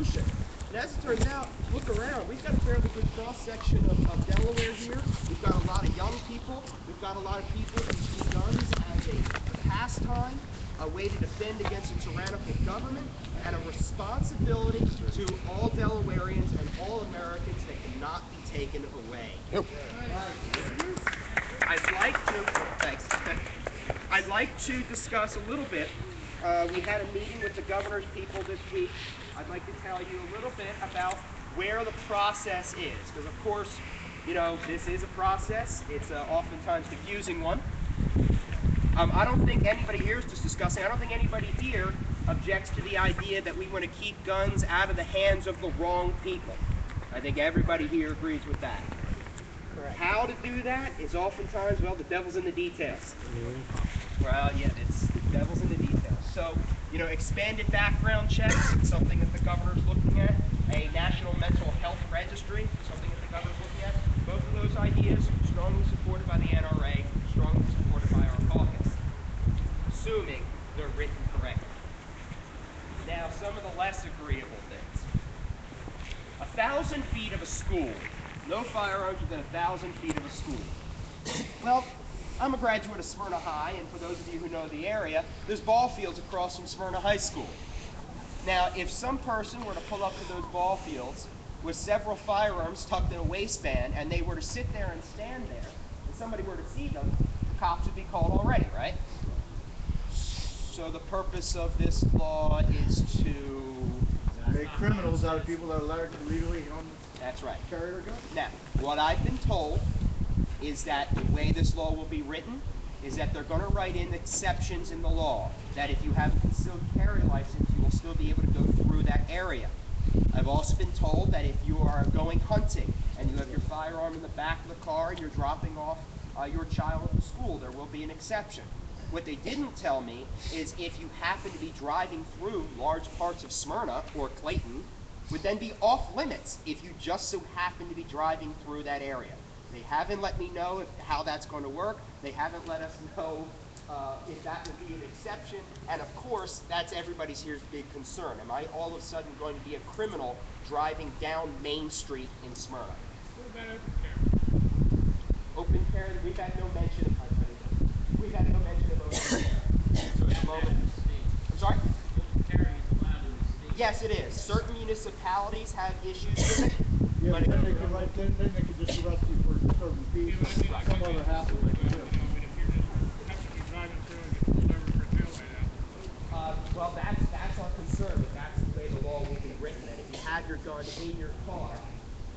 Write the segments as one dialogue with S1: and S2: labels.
S1: solution. And as it turns out, look around, we've got a fairly good cross-section of Delaware here. We've got a lot of young people. We've got a lot of people who see guns as a pastime, a way to defend against a tyrannical government, and a responsibility to all Delawareans and all Americans that cannot be taken away.
S2: Yep.
S1: I'd like to discuss a little bit. We had a meeting with the governor's people this week. I'd like to tell you a little bit about where the process is, because of course, you know, this is a process. It's oftentimes a confusing one. I don't think anybody here is just discussing. I don't think anybody here objects to the idea that we want to keep guns out of the hands of the wrong people. I think everybody here agrees with that. Correct. How to do that is oftentimes, well, the devil's in the details. Well, yeah, it's the devil's in the details. So, you know, expanded background checks, something that the governor's looking at. A national mental health registry, something that the governor's looking at. Both of those ideas strongly supported by the NRA, strongly supported by our caucus, assuming they're written correctly. Now, some of the less agreeable things. 1,000 feet of a school. No firearms within 1,000 feet of a school. Well, I'm a graduate of Smyrna High, and for those of you who know the area, there's ball fields across from Smyrna High School. Now, if some person were to pull up to those ball fields with several firearms tucked in a waistband, and they were to sit there and stand there, and somebody were to see them, the cops would be called already, right? So the purpose of this law is to
S2: Make criminals out of people that are legally on.
S1: That's right.
S2: Carry their gun.
S1: Now, what I've been told is that the way this law will be written is that they're going to write in exceptions in the law, that if you have a concealed carry license, you will still be able to go through that area. I've also been told that if you are going hunting and you have your firearm in the back of the car and you're dropping off your child at school, there will be an exception. What they didn't tell me is if you happen to be driving through large parts of Smyrna or Clayton, would then be off limits if you just so happen to be driving through that area. They haven't let me know how that's going to work. They haven't let us know if that would be an exception. And of course, that's everybody's here's big concern. Am I all of a sudden going to be a criminal driving down Main Street in Smyrna?
S3: What about open carry?
S1: Open carry, we've had no mention of open carry. So at the moment, I'm sorry?
S3: Open carry is allowed in the state.
S1: Yes, it is. Certain municipalities have issues with it.
S2: Yeah,
S1: but
S2: then they can just arrest you for certain fees. Some other hassle they can do.
S3: If you're just happen to be driving through and get pulled over for a taillight out.
S1: Well, that's our concern, but that's the way the law will be written. And if you have your gun in your car,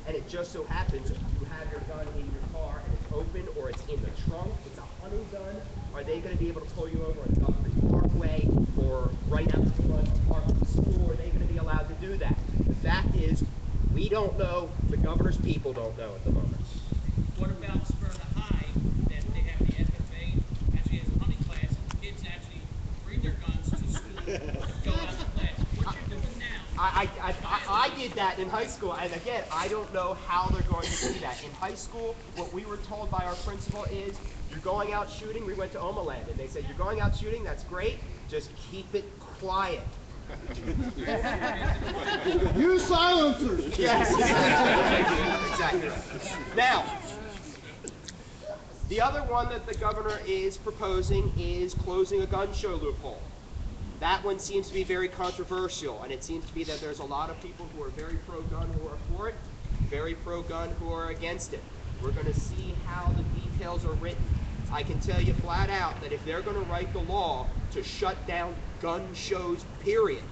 S1: and it just so happens you have your gun in your car and it's open or it's in the trunk, it's a hunting gun, are they going to be able to pull you over on Guthrie Parkway or right out the front of Parkland School? Are they going to be allowed to do that? The fact is, we don't know, the governor's people don't know at the moment.
S4: What about Smyrna High, that they have the FFA actually has a hunting class, and kids actually bring their guns to school, go out to class. What you're doing now?
S1: I did that in high school, and again, I don't know how they're going to do that. In high school, what we were told by our principal is, you're going out shooting, we went to Omaland, and they said, you're going out shooting, that's great, just keep it quiet.
S2: Use silencers.
S1: Yes. Exactly. Now, the other one that the governor is proposing is closing a gun show loophole. That one seems to be very controversial, and it seems to be that there's a lot of people who are very pro-gun who are for it, very pro-gun who are against it. We're going to see how the details are written. I can tell you flat out that if they're going to write the law to shut down gun shows, period,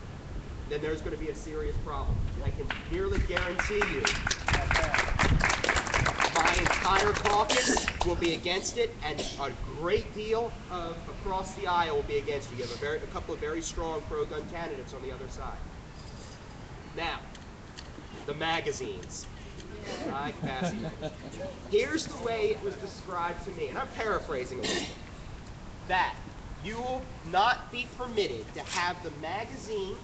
S1: then there's going to be a serious problem. I can nearly guarantee you that my entire caucus will be against it, and a great deal of across the aisle will be against it. You have a couple of very strong pro-gun candidates on the other side. Now, the magazines. Here's the way it was described to me, and I'm paraphrasing a little bit, that you will not be permitted to have the magazine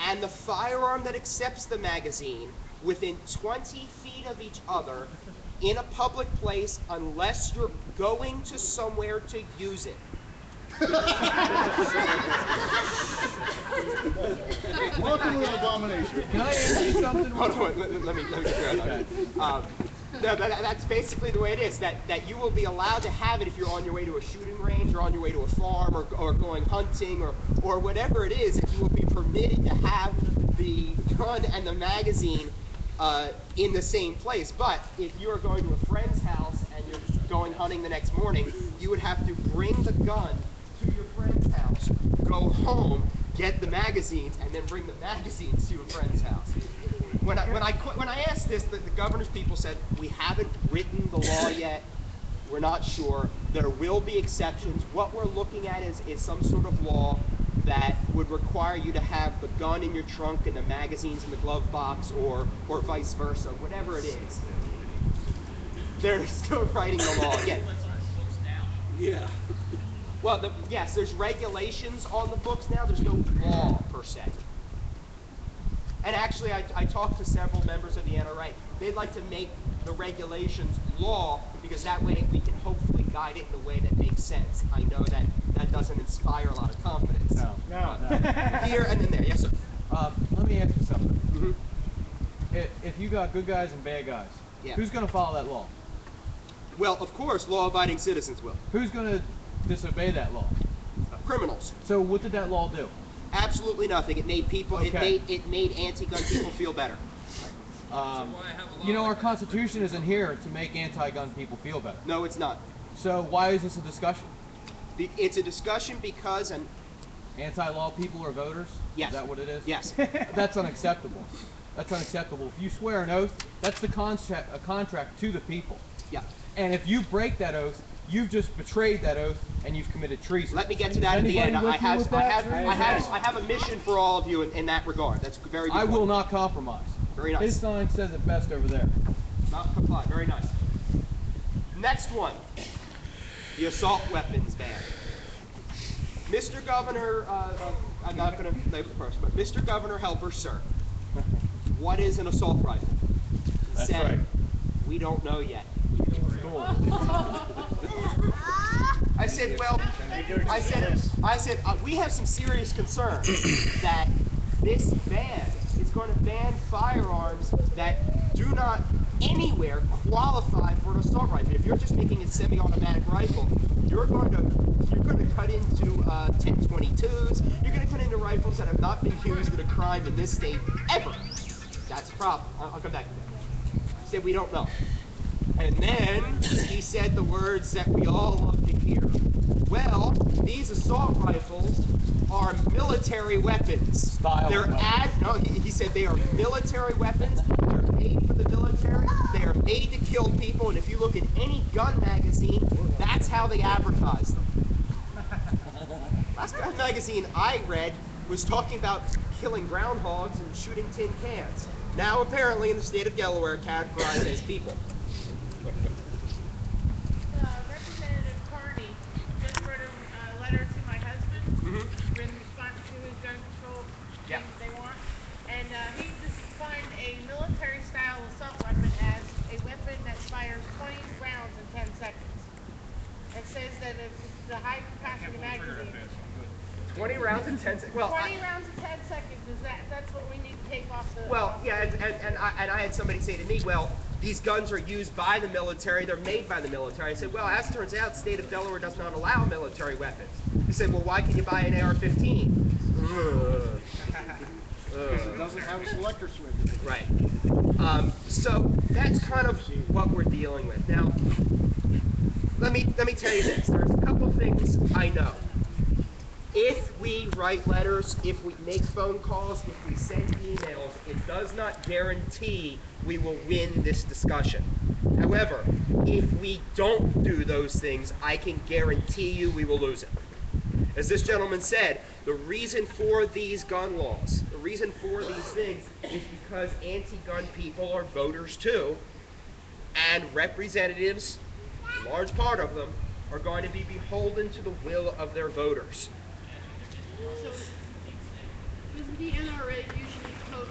S1: and the firearm that accepts the magazine within 20 feet of each other in a public place unless you're going to somewhere to use it.
S2: Welcome to abomination.
S5: Can I ask you something?
S1: Hold on, let me figure it out. No, that's basically the way it is, that you will be allowed to have it if you're on your way to a shooting range or on your way to a farm or going hunting or whatever it is, that you will be permitted to have the gun and the magazine in the same place. But if you are going to a friend's house and you're going hunting the next morning, you would have to bring the gun to your friend's house, go home, get the magazines, and then bring the magazines to a friend's house. When I asked this, the governor's people said, we haven't written the law yet. We're not sure. There will be exceptions. What we're looking at is some sort of law that would require you to have the gun in your trunk and the magazines in the glove box, or vice versa, whatever it is. They're still writing the law again.
S5: Yeah.
S1: Well, yes, there's regulations on the books now. There's no law per se. And actually, I talked to several members of the NRA. They'd like to make the regulations law because that way we can hopefully guide it in a way that makes sense. I know that doesn't inspire a lot of confidence.
S2: No.
S1: Here and then there. Yes, sir.
S5: Let me ask you something.
S1: Mm-hmm.
S5: If you got good guys and bad guys,
S1: Yeah.
S5: who's going to follow that law?
S1: Well, of course, law-abiding citizens will.
S5: Who's going to disobey that law?
S1: Criminals.
S5: So what did that law do?
S1: Absolutely nothing. It made people.
S5: Okay.
S1: It made anti-gun people feel better.
S5: You know, our Constitution isn't here to make anti-gun people feel better.
S1: No, it's not.
S5: So why is this a discussion?
S1: It's a discussion because, and
S5: Anti-law people are voters?
S1: Yes.
S5: Is that what it is?
S1: yes.
S5: That's unacceptable. That's unacceptable. If you swear an oath, that's a contract to the people.
S1: Yeah.
S5: And if you break that oath, you've just betrayed that oath and you've committed treason.
S1: Let me get to that at the end.
S5: Anybody with me with that?
S1: I have a mission for all of you in that regard. That's very good.
S5: I will
S1: point.
S5: not compromise.
S1: Very nice.
S5: His sign says it best over there.
S1: Not comply. Very nice. Next one. The assault weapons ban. Mr. Governor, I'm not going to label the person, but Mr. Governor Helper, sir, what is an assault rifle? He
S5: That's
S1: said,
S5: right.
S1: we don't know yet.
S5: Cool.
S1: I said, well, I said, we have some serious concerns that this ban is going to ban firearms that do not anywhere qualify for an assault rifle. If you're just making a semi-automatic rifle, you're going to cut into 1022s. You're going to cut into rifles that have not been used in a crime in this state ever. That's a problem. I'll come back to that. He said, we don't know. And then he said the words that we all love to hear. Well, these assault rifles are military weapons. He said they are military weapons. They're made for the military. They are made to kill people. And if you look at any gun magazine, that's how they advertise them. Last gun magazine I read was talking about killing groundhogs and shooting tin cans. Now apparently in the state of Delaware, categorized as people.
S6: Representative Carney just wrote a letter to my husband in response to his gun control things they want. And he defined a military-style assault weapon as a weapon that fires 20 rounds in 10 seconds. It says that it's the high-capacity magazine.
S1: 20 rounds in 10 seconds. Well,
S6: 20 rounds in 10 seconds, that's what we need to take off the...
S1: Well, yeah, and I had somebody say to me, well, these guns are used by the military, they're made by the military. I said, well, as it turns out, the state of Delaware does not allow military weapons. He said, well, why can you buy an AR-15?
S2: It doesn't have a selector switch.
S1: Right. So that's kind of what we're dealing with. Now, let me tell you this. There's a couple things I know. If we write letters, if we make phone calls, if we send emails, it does not guarantee we will win this discussion. However, if we don't do those things, I can guarantee you we will lose it. As this gentleman said, the reason for these gun laws, the reason for these things is because anti-gun people are voters too, and representatives, a large part of them, are going to be beholden to the will of their voters.
S6: So, doesn't the NRA usually post